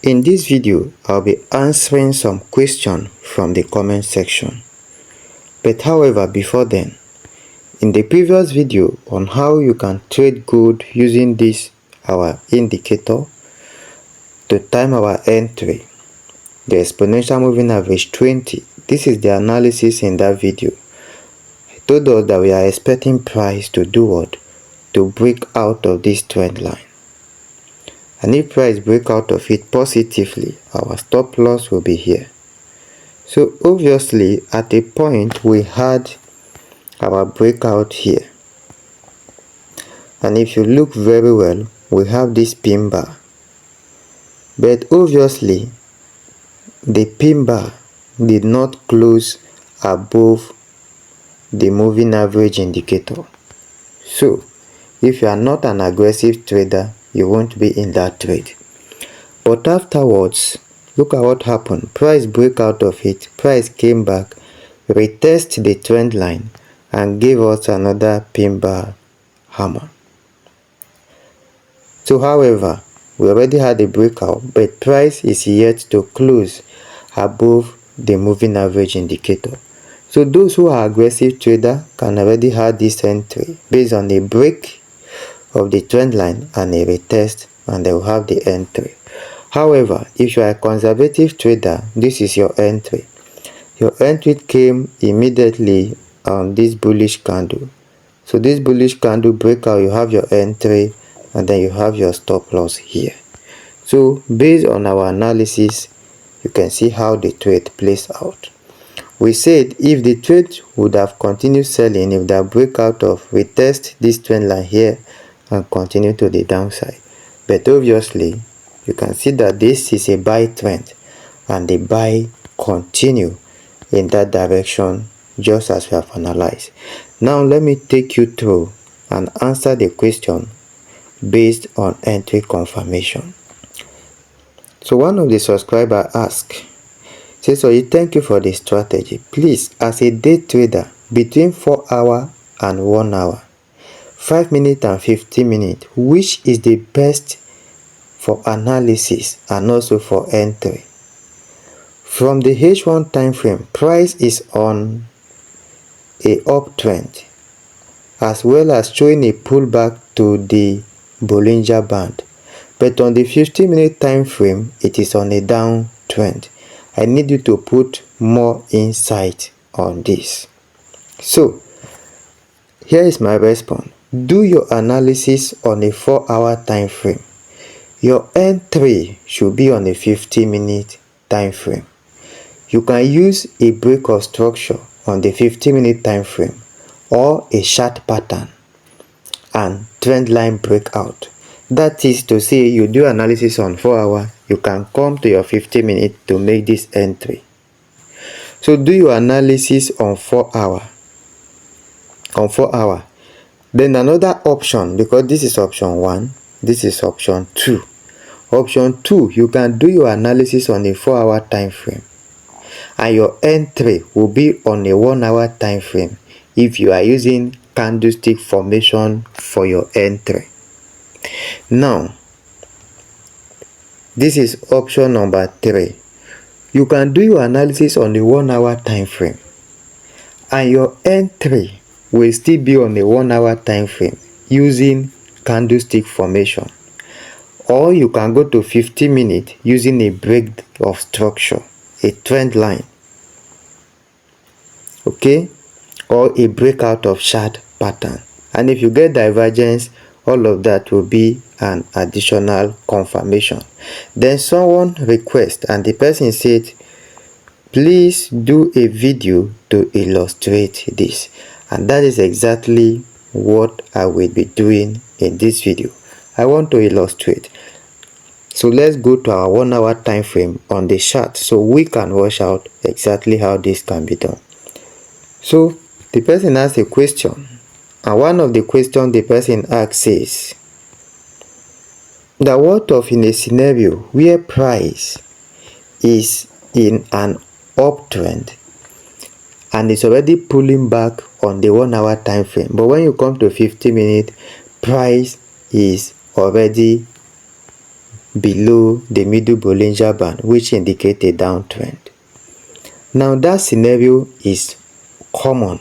In this video, I'll be answering some questions from the comment section. But however, before then, in the previous video on how you can trade gold using this our indicator to time our entry, the exponential moving average 20, this is the analysis in that video. I told us that we are expecting price to do what? To break out of this trend line. And if price break out of it positively, our stop loss will be here. So obviously at a point we had our breakout here. And if you look very well, we have this pin bar. But obviously the pin bar did not close above the moving average indicator. So if you are not an aggressive trader, you won't be in that trade. But afterwards, look at what happened. Price break out of it, price came back, retest the trend line and gave us another pin bar hammer. So however, we already had a breakout, but price is yet to close above the moving average indicator. So those who are aggressive trader can already have this entry based on a break of the trend line and a retest, and they will have the entry. However, if you are a conservative trader, this is your entry. Your entry came immediately on this bullish candle. So this bullish candle breakout, you have your entry and then you have your stop loss here. So based on our analysis, you can see how the trade plays out. We said if the trade would have continued selling, if that breakout of retest this trend line here and continue to the downside. But obviously, you can see that this is a buy trend and the buy continue in that direction just as we have analyzed. Now let me take you through and answer the question based on entry confirmation. So one of the subscribers asked, says, so thank you for the strategy. Please, as a day trader, between 4 hours and 1 hour, 5 minutes and 15 minutes, which is the best for analysis and also for entry? From the H1 time frame, price is on a uptrend as well as showing a pullback to the Bollinger Band, but on the 15-minute time frame it is on a downtrend. I need you to put more insight on this. So here is my response. Do your analysis on a 4-hour time frame. Your entry should be on a 50-minute time frame. You can use a break of structure on the 50-minute time frame or a chart pattern and trend line breakout. That is to say, you do analysis on 4 hours, you can come to your 50 minutes to make this entry. So do your analysis on 4 hours. On 4 hours. Then another option, because this is option 1, this is option 2. Option 2, you can do your analysis on a 4-hour time frame, and your entry will be on a 1-hour time frame if you are using candlestick formation for your entry. Now, this is option number 3. You can do your analysis on a 1-hour time frame, and your entry will still be on a 1-hour time frame using candlestick formation. Or you can go to 50 minutes using a break of structure, a trend line, okay, or a breakout of chart pattern. And if you get divergence, all of that will be an additional confirmation. Then someone requested, and the person said, please do a video to illustrate this. And that is exactly what I will be doing in this video. I want to illustrate. So let's go to our 1-hour time frame on the chart so we can watch out exactly how this can be done. So the person asked a question, and one of the questions the person asked is that what of in a scenario where price is in an uptrend and it's already pulling back on the 1-hour time frame, but when you come to 50 minutes, price is already below the middle Bollinger Band, which indicates a downtrend. Now that scenario is common.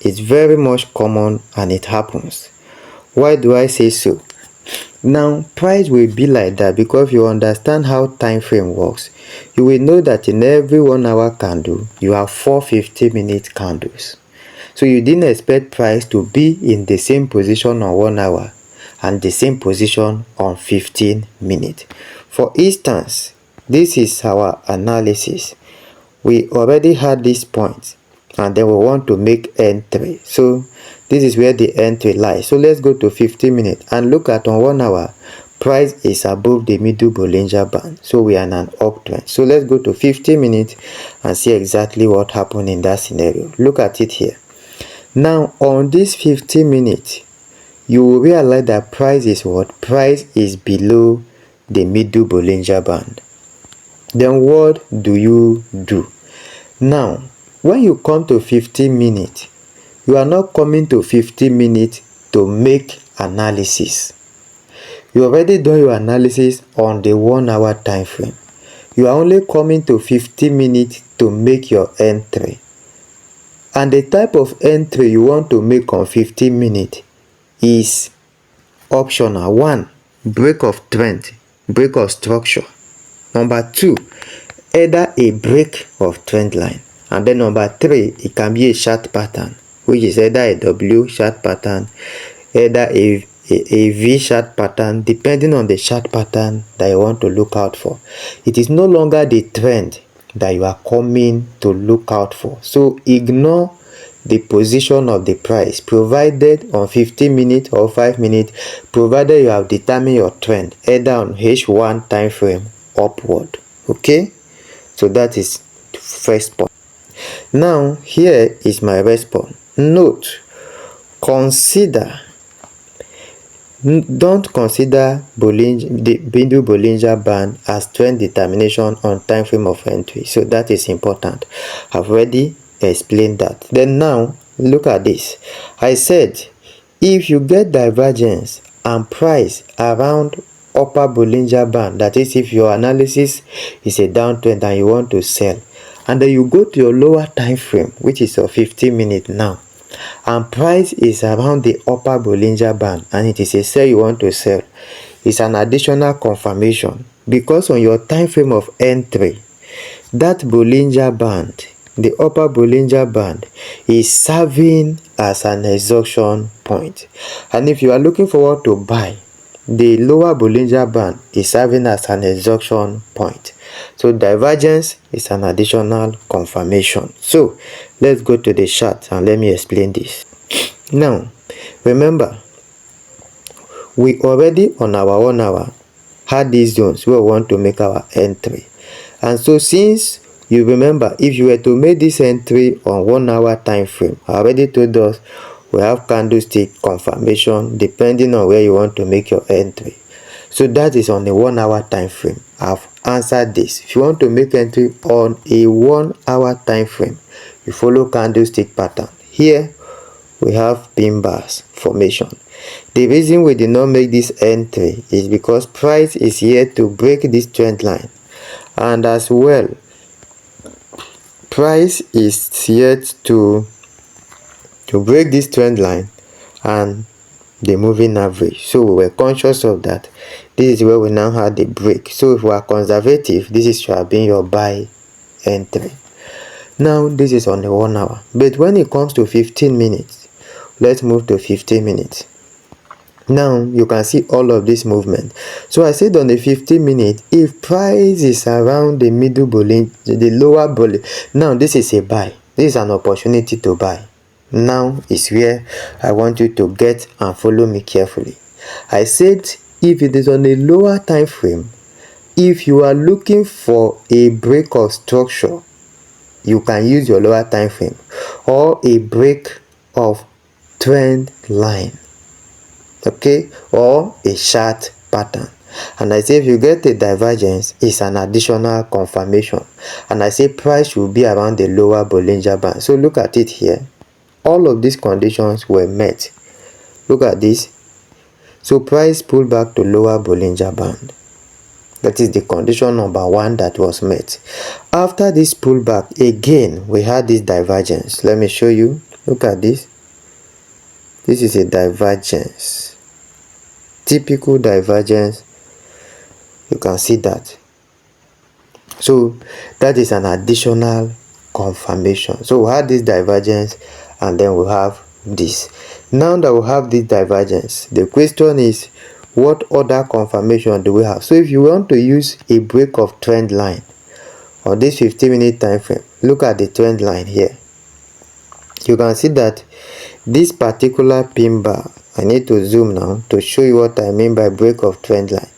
It's very much common and it happens. Why do I say so? Now price will be like that because you understand how time frame works. You will know that in every 1 hour candle you have 4 15-minute candles. So you didn't expect price to be in the same position on 1 hour and the same position on 15 minutes. For instance, this is our analysis. We already had this point and then we want to make entry. So this is where the entry lies. So let's go to 15 minutes and look at on 1 hour. Price is above the middle Bollinger Band. So we are in an uptrend. So let's go to 15 minutes and see exactly what happened in that scenario. Look at it here. Now on this 15 minutes, you will realize that price is what? Price is below the middle Bollinger Band. Then what do you do? Now, when you come to 15 minutes, you are not coming to 15 minutes to make analysis. You already done your analysis on the 1 hour time frame. You are only coming to 15 minutes to make your entry. And the type of entry you want to make on 15 minutes is optional. 1, break of trend, break of structure. Number 2, either a break of trend line. And then number 3, it can be a chart pattern, which is either a W chart pattern, either a V chart pattern, depending on the chart pattern that you want to look out for. It is no longer the trend that you are coming to look out for. So ignore the position of the price provided on 15 minutes or 5 minutes, provided you have determined your trend either on H1 time frame upward. Okay, so that is the first point. Now here is my response. Note, don't consider the middle Bollinger Band as trend determination on time frame of entry. So that is important. I've already explained that. Then now look at this. I said if you get divergence and price around upper Bollinger Band, that is if your analysis is a downtrend and you want to sell, and then you go to your lower time frame, which is your 15 minutes now, and price is around the upper Bollinger Band and it is a sell you want to sell, it's an additional confirmation because on your time frame of entry, that Bollinger Band, the upper Bollinger Band, is serving as an exhaustion point. And if you are looking forward to buy, the lower Bollinger Band is serving as an exhaustion point. So divergence is an additional confirmation. So let's go to the chart and let me explain this. Now remember, we already on our 1 hour had these zones where we want to make our entry. And so since you remember, if you were to make this entry on 1 hour time frame, I already told us we have candlestick confirmation depending on where you want to make your entry. So that is on a 1 hour time frame. I've answered this. If you want to make entry on a 1 hour time frame, you follow candlestick pattern. Here we have pin bars formation. The reason we did not make this entry is because price is here to break this trend line, and as well price is yet to break this trend line and the moving average. So we were conscious of that. This is where we now had the break. So if we are conservative, this is should have been your buy entry. Now this is on the 1 hour, but when it comes to 15 minutes, let's move to 15 minutes. Now you can see all of this movement. So I said on the 15 minutes, if price is around the middle Bollinger, the lower Bollinger, now this is a buy. This is an opportunity to buy. Now is where I want you to get and follow me carefully. I said if it is on a lower time frame, if you are looking for a break of structure, you can use your lower time frame, or a break of trend line, okay, or a chart pattern. And I say if you get a divergence, it's an additional confirmation. And I say price will be around the lower Bollinger Band. So look at it here. All of these conditions were met. Look at this. So price pulled back to lower Bollinger Band. That is the condition number 1 that was met. After this pullback, again we had this divergence. Let me show you. Look at this. This is a divergence, typical divergence. You can see that. So that is an additional confirmation. So we had this divergence, and then we have this. Now that we have this divergence, the question is, what other confirmation do we have? So if you want to use a break of trend line on this 15-minute time frame, look at the trend line here. You can see that this particular pin bar, I need to zoom now to show you what I mean by break of trend line.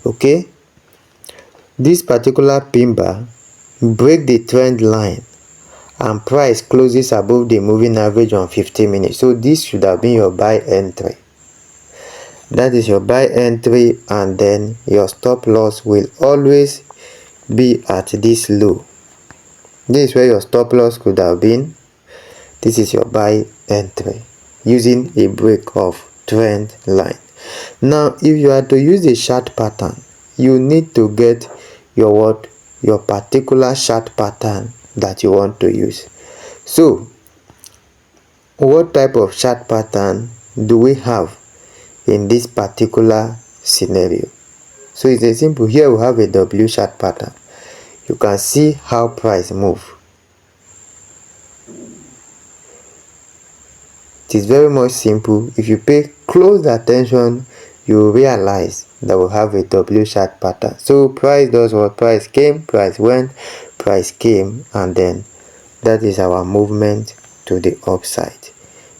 Okay, this particular pin bar break the trend line and price closes above the moving average on 15 minutes. So this should have been your buy entry. That is your buy entry, and then your stop loss will always be at this low. This is where your stop loss could have been. This is your buy entry using a break of trend line. Now if you are to use a chart pattern, you need to get your particular chart pattern that you want to use. So what type of chart pattern do we have in this particular scenario? So it's a simple. Here we have a W chart pattern. You can see how price move. It is very much simple. If you pay close attention, you will realize that we have a W chart pattern. So price does what? Price came, price went, price came, and then that is our movement to the upside.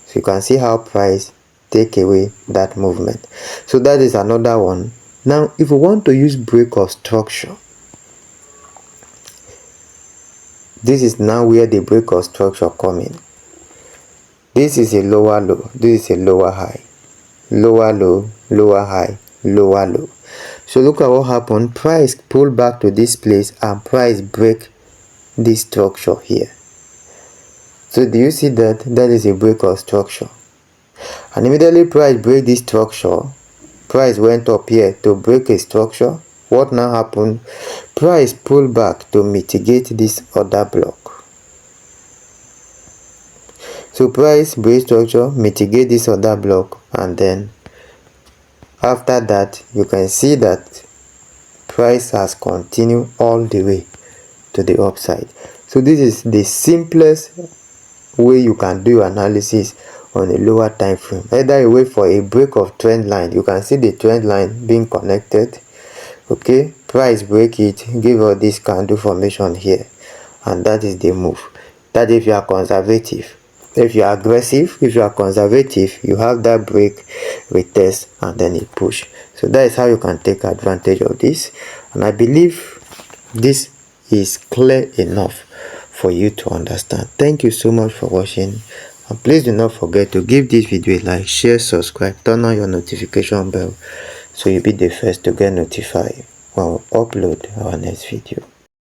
So you can see how price take away that movement. So that is another one. Now if we want to use break of structure, this is now where the break of structure come in. This is a lower low, this is a lower high, lower low, lower high, lower low. So look at what happened. Price pull back to this place and price break this structure here. So do you see that? That is a break of structure. And immediately price break this structure, price went up here to break a structure. What now happened? Price pull back to mitigate this other block. So price break structure, mitigate this other block, and then after that you can see that price has continued all the way to the upside. So this is the simplest way you can do analysis on a lower time frame. Either you wait for a break of trend line. You can see the trend line being connected. Okay, price break it, give us this candle formation here, and that is the move. That if you are conservative. If you are aggressive, if you are conservative, you have that break, retest, and then it push. So that is how you can take advantage of this, and I believe this is clear enough for you to understand. Thank you so much for watching, and please do not forget to give this video a like, share, subscribe, turn on your notification bell so you'll be the first to get notified when we upload our next video.